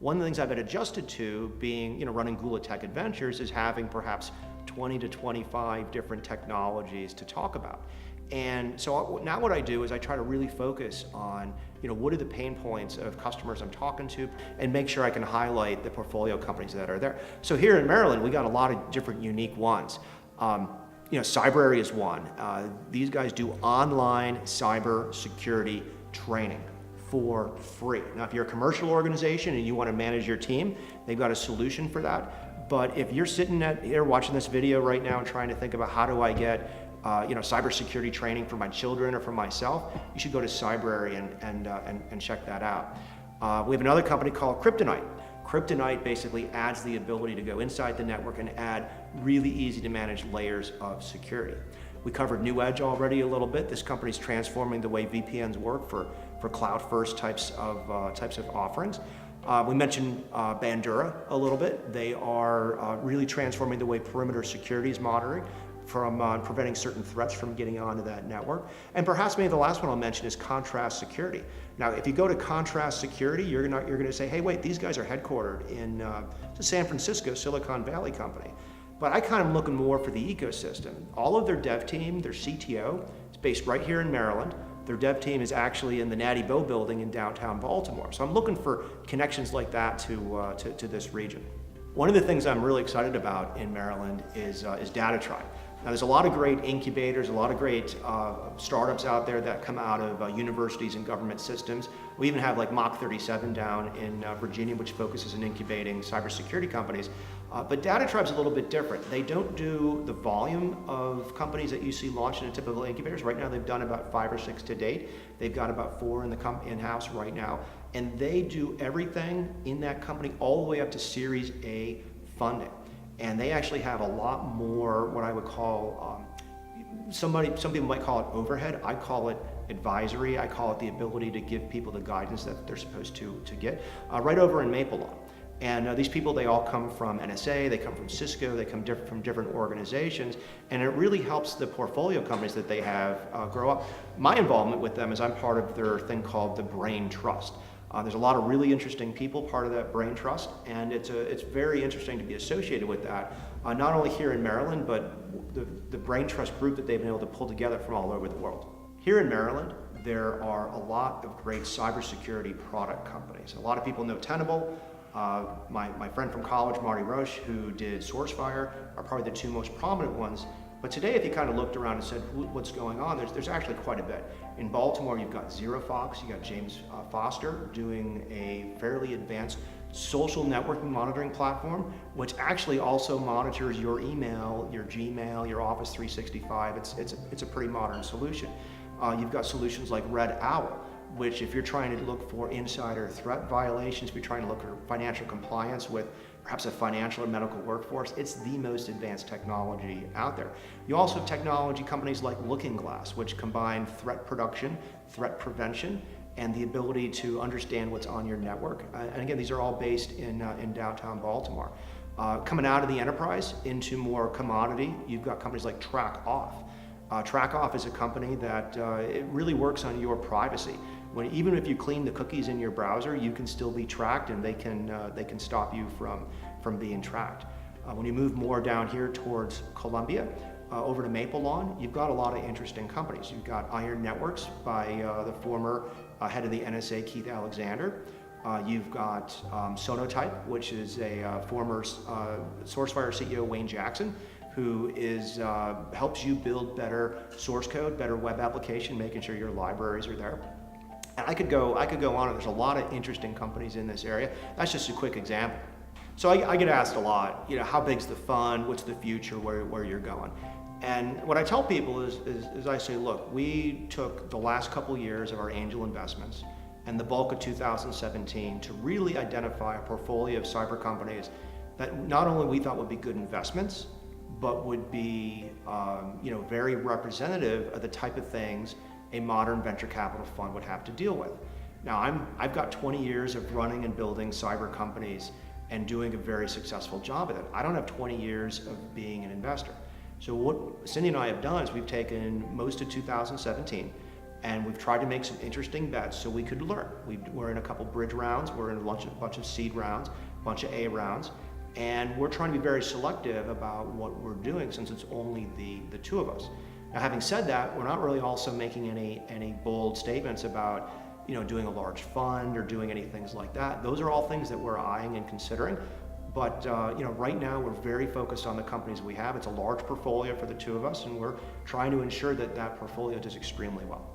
One of the things I've been adjusted to being, running Gula Tech Adventures is having perhaps 20 to 25 different technologies to talk about. And so now what I do is I try to really focus on, what are the pain points of customers I'm talking to, and make sure I can highlight the portfolio companies that are there. So here in Maryland, we got a lot of different unique ones. CyberArray is one. These guys do online cybersecurity training for free. Now, if you're a commercial organization and you want to manage your team, they've got a solution for that. But if you're sitting here watching this video right now and trying to think about how do I get cybersecurity training for my children or for myself, you should go to CyberArray and check that out. We have another company called Kryptonite. Kryptonite basically adds the ability to go inside the network and add really easy to manage layers of security. We covered New Edge already a little bit. This company's transforming the way VPNs work for cloud-first types of offerings. We mentioned Bandura a little bit. They are really transforming the way perimeter security is monitoring, from preventing certain threats from getting onto that network. And perhaps maybe the last one I'll mention is Contrast Security. Now, if you go to Contrast Security, you're gonna say, hey, wait, these guys are headquartered in San Francisco, Silicon Valley company. But I kind of am looking more for the ecosystem. All of their dev team, their CTO, is based right here in Maryland. Their dev team is actually in the Natty Boh building in downtown Baltimore. So I'm looking for connections like that to this region. One of the things I'm really excited about in Maryland is Datatribe. Now, there's a lot of great incubators, a lot of great startups out there that come out of universities and government systems. We even have like Mach 37 down in Virginia, which focuses on incubating cybersecurity companies. But Datatribe's a little bit different. They don't do the volume of companies that you see launched in typical incubators. Right now, they've done about 5 or 6 to date. They've got about 4 in-house right now. And they do everything in that company all the way up to Series A funding. And they actually have a lot more what I would call, some people might call it overhead. I call it advisory. I call it the ability to give people the guidance that they're supposed to get. Right over in Maple Lawn. And these people, they all come from NSA, they come from Cisco, they come from different organizations, and it really helps the portfolio companies that they have grow up. My involvement with them is I'm part of their thing called the Brain Trust. There's a lot of really interesting people part of that Brain Trust, and it's very interesting to be associated with that, not only here in Maryland, but the Brain Trust group that they've been able to pull together from all over the world. Here in Maryland, there are a lot of great cybersecurity product companies. A lot of people know Tenable. My friend from college, Marty Roche, who did SourceFire, are probably the 2 most prominent ones. But today, if you kind of looked around and said, what's going on, there's actually quite a bit. In Baltimore, you've got ZeroFox, you got James Foster doing a fairly advanced social networking monitoring platform, which actually also monitors your email, your Gmail, your Office 365. It's a pretty modern solution. You've got solutions like Red Owl, which if you're trying to look for insider threat violations, if you're trying to look for financial compliance with perhaps a financial or medical workforce, it's the most advanced technology out there. You also have technology companies like Looking Glass, which combine threat production, threat prevention, and the ability to understand what's on your network. And again, these are all based in downtown Baltimore. Coming out of the enterprise into more commodity, you've got companies like TrackOff. TrackOff is a company that it really works on your privacy. Even if you clean the cookies in your browser, you can still be tracked, and they can stop you from being tracked. When you move more down here towards Columbia, over to Maple Lawn, you've got a lot of interesting companies. You've got Iron Networks by the former head of the NSA, Keith Alexander. You've got Sonotype, which is a former SourceFire CEO, Wayne Jackson, who helps you build better source code, better web application, making sure your libraries are there. And I could go on, and there's a lot of interesting companies in this area. That's just a quick example. So I get asked a lot, how big's the fund, what's the future, where you're going? And what I tell people is I say, look, we took the last couple years of our angel investments and the bulk of 2017 to really identify a portfolio of cyber companies that not only we thought would be good investments, but would be very representative of the type of things a modern venture capital fund would have to deal with. Now, I've got 20 years of running and building cyber companies and doing a very successful job at it. I don't have 20 years of being an investor. So what Cindy and I have done is we've taken most of 2017 And we've tried to make some interesting bets so we could learn. We're in a couple bridge rounds, we're in a bunch of seed rounds, a bunch of A rounds, and we're trying to be very selective about what we're doing since it's only the two of us. Now, having said that, we're not really also making any bold statements about doing a large fund or doing any things like that. Those are all things that we're eyeing and considering. But right now we're very focused on the companies we have. It's a large portfolio for the two of us, and we're trying to ensure that that portfolio does extremely well.